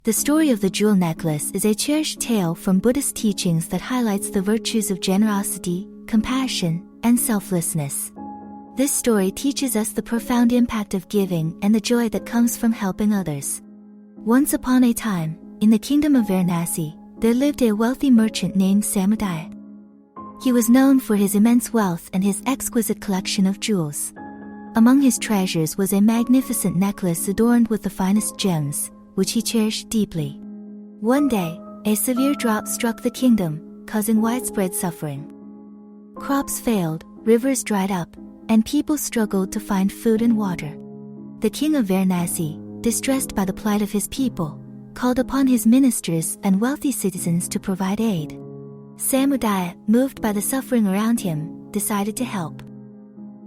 The story of the jewel necklace is a cherished tale from Buddhist teachings that highlights the virtues of generosity, compassion, and selflessness. This story teaches us the profound impact of giving and the joy that comes from helping others. Once upon a time, in the kingdom of Varanasi, there lived a wealthy merchant named Samadhi. He was known for his immense wealth and his exquisite collection of jewels. Among his treasures was a magnificent necklace adorned with the finest gems, which he cherished deeply. One day, a severe drought struck the kingdom, causing widespread suffering. Crops failed, rivers dried up, and people struggled to find food and water. The king of Varanasi, distressed by the plight of his people, called upon his ministers and wealthy citizens to provide aid. Samadhi, moved by the suffering around him, decided to help.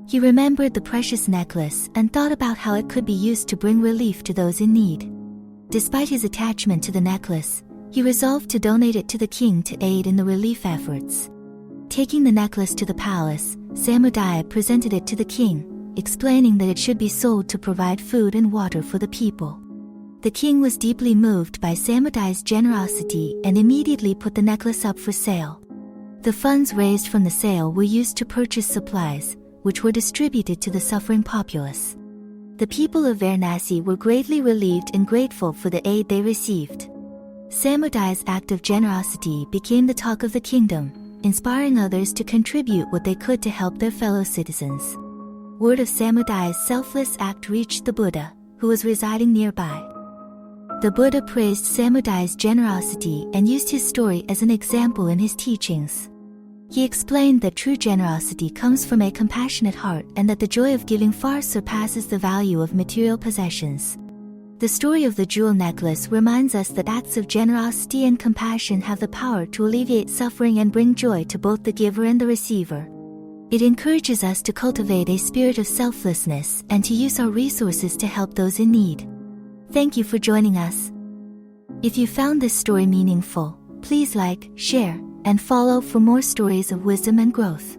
He remembered the precious necklace and thought about how it could be used to bring relief to those in need. Despite his attachment to the necklace, he resolved to donate it to the king to aid in the relief efforts. Taking the necklace to the palace, Samadhi presented it to the king, explaining that it should be sold to provide food and water for the people. The king was deeply moved by Samadhi's generosity and immediately put the necklace up for sale. The funds raised from the sale were used to purchase supplies, which were distributed to the suffering populace. The people of Varanasi were greatly relieved and grateful for the aid they received. Samadhi's act of generosity became the talk of the kingdom, inspiring others to contribute what they could to help their fellow citizens. Word of Samadhi's selfless act reached the Buddha, who was residing nearby. The Buddha praised Samadhi's generosity and used his story as an example in his teachings. He explained that true generosity comes from a compassionate heart and that the joy of giving far surpasses the value of material possessions. The story of the jewel necklace reminds us that acts of generosity and compassion have the power to alleviate suffering and bring joy to both the giver and the receiver. It encourages us to cultivate a spirit of selflessness and to use our resources to help those in need. Thank you for joining us. If you found this story meaningful, please like, share, and follow for more stories of wisdom and growth.